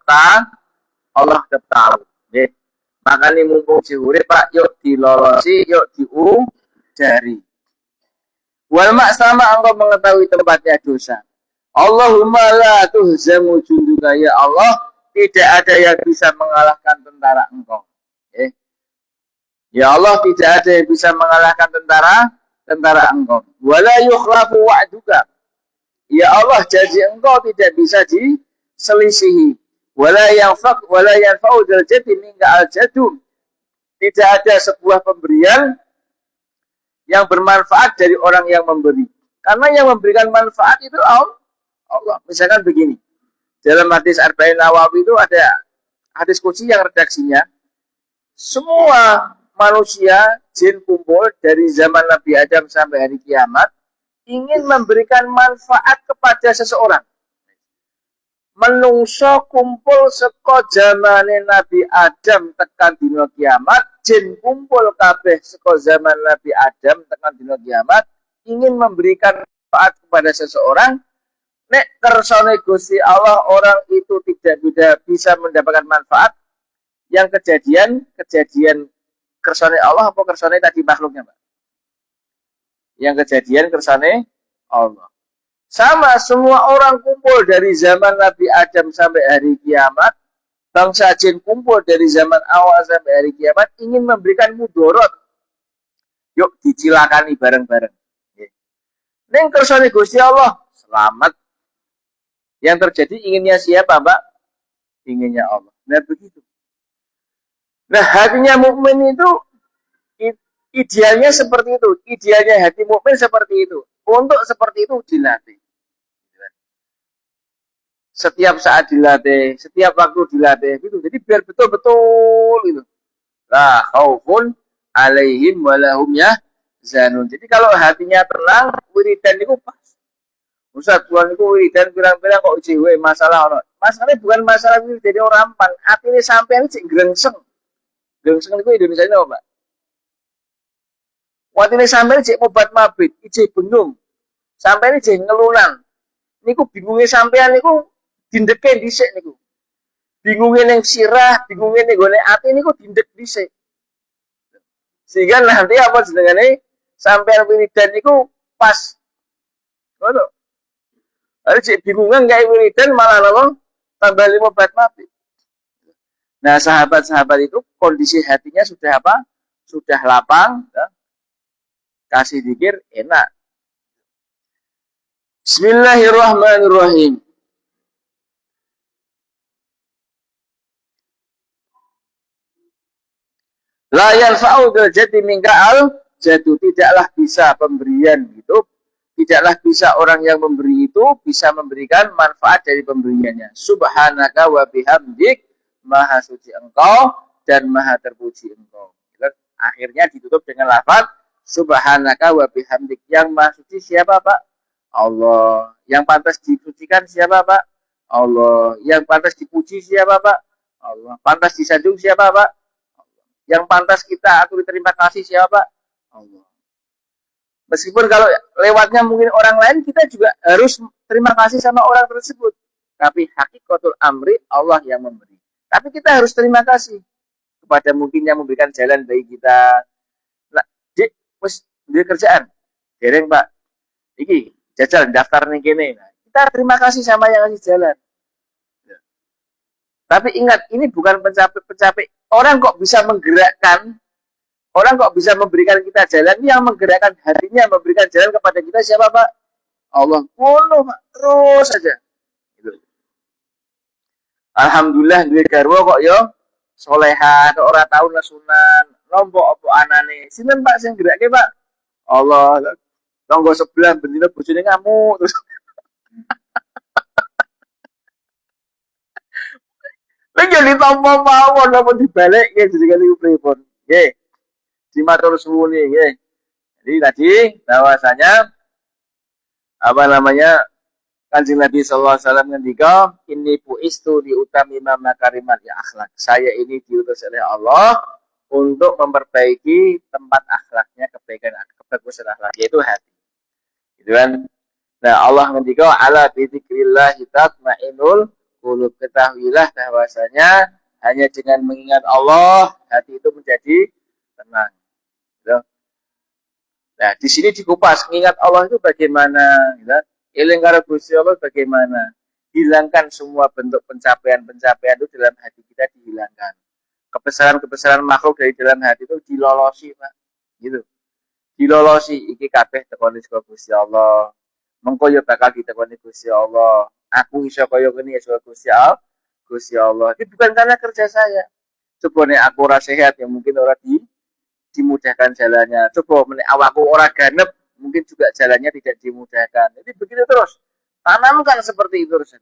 tahu. Nggih. Makane mumpung diure Pak, yuk dilolosi, yuk diujari. Wal maksama engkau mengetahui tempatnya dosa. Allahumma la tuhzamu junduka ya Allah, tidak ada yang bisa mengalahkan tentara engkau. Nggih. Ya Allah, tidak ada yang bisa mengalahkan tentara engkau. Wala yukhlafu wa'duka. Ya Allah, janji engkau tidak bisa diselisihi. Wala yanfa'u dzal jaddi minka al jaddu. Tidak ada sebuah pemberian yang bermanfaat dari orang yang memberi. Karena yang memberikan manfaat itu Allah. Misalkan begini. Dalam hadis Arba'in Nawawi itu ada hadis qudsi yang redaksinya semua manusia jin kumpul dari zaman Nabi Adam sampai hari kiamat ingin memberikan manfaat kepada seseorang. Menungso kumpul saka zamane Nabi Adam tekan dina kiamat, jin kumpul kabeh saka zaman Nabi Adam tekan dina kiamat, ingin memberikan manfaat kepada seseorang. Nek kersane Gusti Allah orang itu tidak bisa mendapatkan manfaat. Yang kejadian kersane Allah apa kersane tadi makhluknya, Pak? Yang kejadian kersane Allah. Sama semua orang kumpul dari zaman Nabi Adam sampai hari kiamat. Bangsa jin kumpul dari zaman awal sampai hari kiamat ingin memberikan mudarat. Yuk dicilakani bareng-bareng. Ning kersane Gusti Allah selamat. Yang terjadi inginnya siapa, Pak? Inginnya Allah. Nah begitu. Nah hatinya mukmin itu idealnya seperti itu. Idealnya hati mukmin seperti itu. Untuk seperti itu dilatih. Setiap saat dilatih, setiap waktu dilatih gitu. Jadi biar betul-betul gitu. La khaufun alaihim wa lahum yahzanun. Jadi kalau hatinya tenang, wiridan itu pas. Ustaz, Tuhan itu wiridan pirang-pirang kok jiwe masalah ono. Masalahnya bukan masalah wiridan jadi orang rampan. Atine sampean cek grengseng. Grengseng itu Indonesia ini apa, Pak? Watine sampeyan cek obat mabit, ije benung. Sampeyan ije ngelunan. Niku bingunge sampeyan niku dindeke dhisik niku. Bingunge ning sirah, bingunge ning gone ati niku dindek dhisik. Sehingga nanti apa jenengane sampeyan wiridan niku pas. Ngono. Ari cek bingungan gawe wiridan malah napa? tambah 5 bait mati. Nah, sahabat-sahabat itu kondisi hatinya sudah apa? Sudah lapang, ya. Kasih zikir enak. Bismillahirrahmanirrahim. La yanfa'u dzal jaddi minka al jadu, tidaklah bisa pemberian itu, tidaklah bisa orang yang memberi itu bisa memberikan manfaat dari pemberiannya. Subhanaka wa bihamdik, maha suci engkau dan maha terpuji engkau. Akhirnya ditutup dengan lafaz subhanaka wa bihamdik. Yang maha suci siapa, Pak? Allah. Yang pantas disucikan siapa, Pak? Allah. Yang pantas dipuji siapa, Pak? Allah. Pantas disanjung siapa, Pak? Yang pantas kita atau diterima kasih siapa? Allah. Meskipun kalau lewatnya mungkin orang lain, kita juga harus terima kasih sama orang tersebut. Tapi hakikatul amri Allah yang memberi. Tapi kita harus terima kasih kepada mungkin yang memberikan jalan bagi kita. Nah, dia kerjaan. Dereng, Pak. Iki jajal daftar nih kene. Kita terima kasih sama yang ngasih jalan. Tapi ingat, ini bukan pencapek. Orang kok bisa menggerakkan, orang kok bisa memberikan kita jalan, ini yang menggerakkan hatinya, memberikan jalan kepada kita siapa, Pak? Allah. Pak. Terus saja. Gitu. Alhamdulillah, duwe garwa kok yo soleha, kok ora tau nesunan, lombok apa anane. Sinten Pak sing gerakke, Pak? Allah. Tonggo sebelah bendina bojone ngamuk terus. Lagi ditampa mawon apa dibalik nggih jenengan niku pripun? Nggih. Dimatur suwun nggih. Jadi tadi bahwasanya apa namanya Kanjeng Nabi sallallahu alaihi wasallam ngendika, "Inni buistu li utamima makarimat ya akhlak." Saya ini diutus oleh Allah untuk memperbaiki tempat akhlaknya, kebagusan akhlak, yaitu hati. Gitu kan? Nah, Allah ngendika, "Ala bi dzikrillah tatma'innul qulub." Ketahuilah bahwasanya hanya dengan mengingat Allah hati itu menjadi tenang. Gitu. Nah, di sini dikupas mengingat Allah itu bagaimana, gitu. Eling karo Gusti Allah bagaimana? Hilangkan semua bentuk pencapaian-pencapaian itu dalam hati kita, dihilangkan. Kebesaran-kebesaran makhluk dari dalam hati itu dilolosi, Pak. Gitu. Dilolosi iki kabeh tekoni saka Gusti Allah. Mengko yo bakal ditekoni Gusti Allah. Aku iso kaya ngene ya saka Gusti Allah. Gusti Allah. Ini bukan karena kerja saya. Coba nek aku ora sehat ya mungkin ora dimudahkan jalannya. Coba nek awakku ora ganep, mungkin juga jalannya tidak dimudahkan. Jadi begitu terus. Tanamkan seperti itu terus.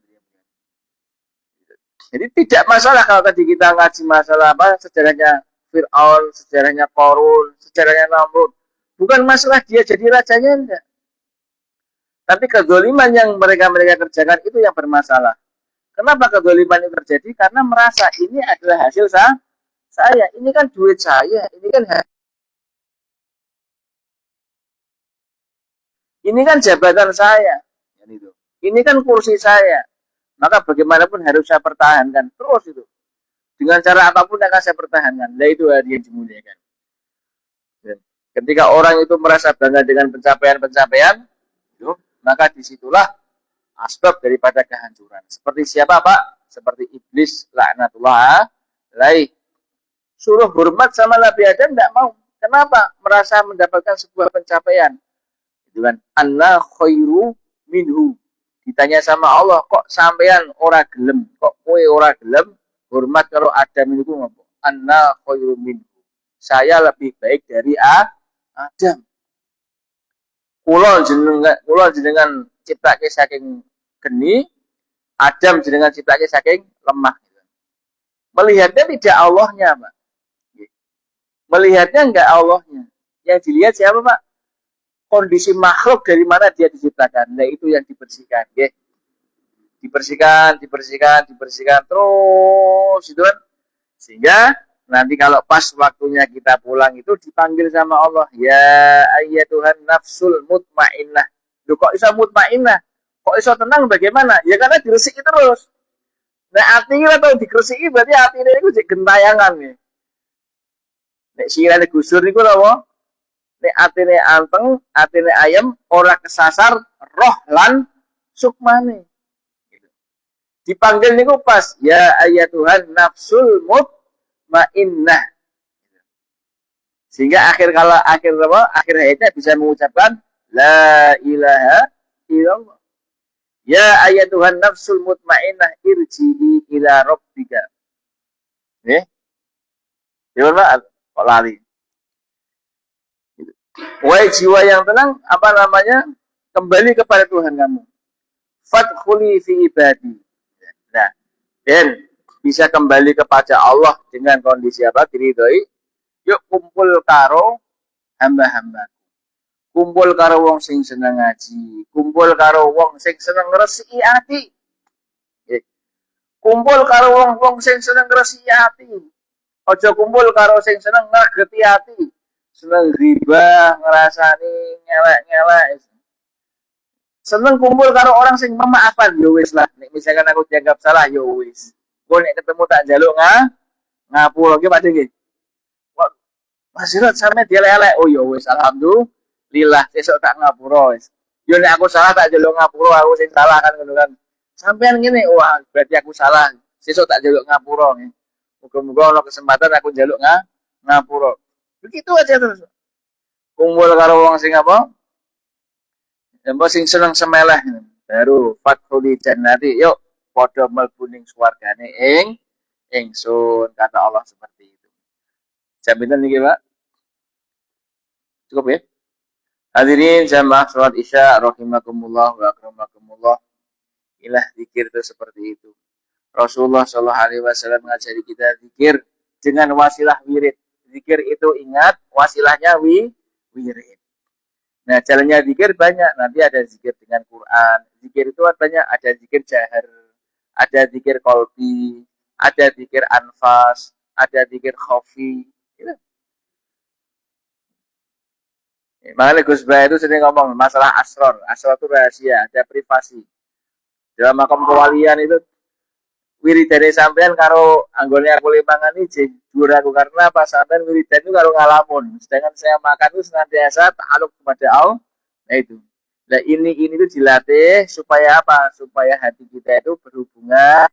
Jadi tidak masalah kalau tadi kita ngaji masalah apa sejarahnya Fir'aun, sejarahnya Qarun, sejarahnya Namrud. Bukan masalah dia jadi rajanya, enggak. Tapi kezaliman yang mereka kerjakan itu yang bermasalah. Kenapa kezaliman itu terjadi? Karena merasa ini adalah hasil saya. Ini kan duit saya. Ini kan jabatan saya. Ini kan kursi saya. Maka bagaimanapun harus saya pertahankan. Terus itu. Dengan cara apapun akan saya pertahankan. Nah itu yang dimuliakan. Ketika orang itu merasa bangga dengan pencapaian-pencapaian, maka disitulah asbab daripada kehancuran. Seperti siapa, Pak? Seperti iblis laknatullah alaih. Suruh hormat sama Nabi Adam tidak mau. Kenapa? Merasa mendapatkan sebuah pencapaian. Itu kan anna khairu minhu. Ditanya sama Allah, kok sampean ora gelem? Kok kowe ora gelem hormat kalau Adam itu ngopo? Anna khairu minhu. Saya lebih baik dari Adam. Kula jenengan ciptake saking geni, Adam jenengan ciptake saking lemah. Melihatnya tidak Allahnya, Pak. Melihatnya enggak Allahnya. Yang dilihat siapa, Pak? Kondisi makhluk dari mana dia diciptakan. Nah, itu yang dibersihkan, nggih. Dibersihkan terus itu kan. Sehingga nanti kalau pas waktunya kita pulang itu dipanggil sama Allah, ya ayyatuhan nafsul mutmainnah. Loh, kok iso mutmainnah? Kok iso tenang bagaimana? Ya karena diresiki terus. Nah, artinya kalau diresiki berarti atine iku jek gentayangan nih. Nek sirane gusur niku lho, nek atine anteng, atine ayam ora kesasar roh lan sukmane. Dipanggil niku pas ya ayatuhan nafsul mutmainnah. Sehingga akhir ayatnya bisa mengucapkan la ilaha illallah. Ya ayatuhan nafsul mutmainnah irji'i ila rabbika. Nggih. Ya Pak, kok lali. Wahai jiwa yang tenang, apa namanya? Kembali kepada Tuhan kamu. Fadkhuli fi ibadi. Nah, dan bisa kembali kepada Allah dengan kondisi apa? Diridhoi. Yuk kumpul karo hamba-hamba. Kumpul karo wong sing seneng ngaji, kumpul karo wong sing seneng ngresiki ati. Kumpul karo wong sing seneng ngresiki ati. Aja kumpul karo sing seneng ngageti ati. Seneng riba, ngerasani ngelek-ngelek. Seneng kumpul karo orang sing memaafkan, yo wis lah. Nek misalkan aku dianggap salah, yo wis. Kok nek ketemu tak njaluk ngapura ki Pak nggih. Mas Sirot sampe dielek-elek. Oh yo wis alhamdulillah sesuk tak ngapura wis. Yo nek aku salah tak njaluk ngapura, aku sing salah kan ngono kan. Sampean ngene, wah berarti aku salah. Sesuk tak njaluk ngapura nggih. Muga-muga ana kesempatan aku njaluk ngapura. Begitu aja terus. Kumpul karo wong sing apa? Mbok sing seneng semeleh baru fathuli jannati. Yuk padha mlebu ning swargane ingsun kata Allah seperti itu. Jam pinten niki, Pak? Cukup ya? Hadirin jamaah salat Isya rahimakumullah wa akramakumullah. Ilah zikir itu seperti itu. Rasulullah sallallahu alaihi wasallam mengajari kita zikir dengan wasilah wirid. Zikir itu ingat, wasilahnya wirid. Nah, jalannya zikir banyak. Nanti ada zikir dengan Quran. Zikir itu banyak. Ada zikir jahar, ada zikir qalbi, ada zikir anfas, ada zikir khafi. Gitu. Makanya Gus Bah itu sering ngomong masalah asror. Asror itu rahasia, ada privasi. Dalam makam kewalian itu wiridane sampean karo anggone aku limangan iki dhuwur aku karena pas sampean wiridan itu karo ngalamun. Sedangkan saya makan itu senantiasa ta'aluk kepada Allah. Nah itu. Nah ini itu dilatih supaya apa? Supaya hati kita itu berhubungan.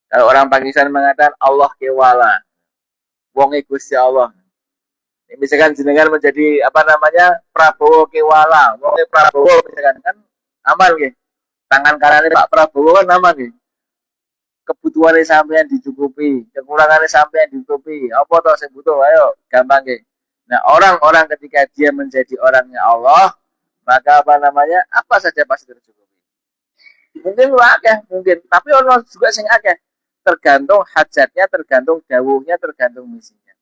Kalau orang Pakistan mengatakan Allah kewala. Wonge Gusti Allah. Misalkan jenengan menjadi apa namanya Prabowo Kewala, wonge Prabowo misalkan kan amal nggih. Tangan kanane Pak Prabowo kan amal nggih. Kebutuhane sampean dicukupi, kekurangane sampean ditutupi. Apa to sing butuh? Ayo, gampang nggih. Nah, orang-orang ketika dia menjadi orangnya Allah, maka apa namanya? Apa saja pasti tercukupi. Mungkin akeh, mungkin, tapi ono juga sing akeh. Tergantung hajatnya, tergantung dawuhnya, tergantung misinya.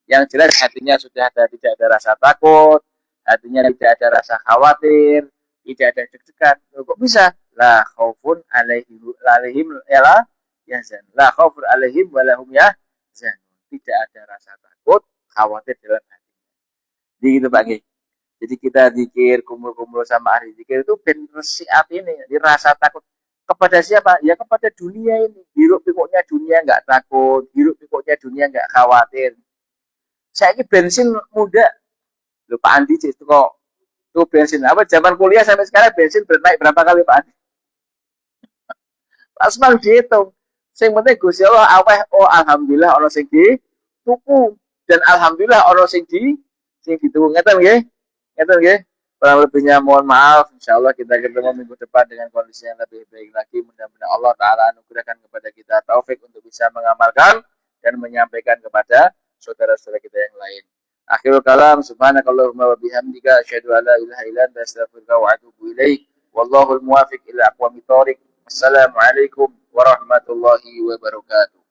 Yang jelas hatinya sudah tidak ada rasa takut, hatinya tidak ada rasa khawatir, tidak ada deg-degan. Kok bisa? La khaufun alaihim yahzan. La khaufun alaihim walahum yahzan. Tidak ada rasa takut, khawatir dalam hatinya. Jadi gitu Pak Ki. Jadi kita zikir, kumpul-kumpul sama ahli zikir itu ben siap ini, dirasa takut kepada siapa? Ya kepada dunia ini. Hiruk pikuknya dunia enggak takut, hiruk pikuknya dunia enggak khawatir. Saya ini bensin muda. Loh Pak Andi itu kok tuh bensin apa zaman kuliah sampai sekarang bensin naik berapa kali Pak Andi? Pas mang dihitung. Sing penting Gusti Allah aweh alhamdulillah ana sing tuku dan alhamdulillah ana sing dituku. Ngeten nggih? Ngeten nggih? Kurang lebihnya mohon maaf. Insyaallah kita ketemu minggu depan dengan kondisi yang lebih baik lagi. Mudah-mudahan Allah taala anugerahkan kepada kita taufik untuk bisa mengamalkan dan menyampaikan kepada saudara-saudara kita yang lain. Akhirul kalam subhanakallahumma wa bihamdika asyhadu an la ilaha illa anta astaghfiruka wa atubu ilaik. Wallahul muwaffiq ila aqwamit thoriq. Assalamualaikum warahmatullahi wabarakatuh.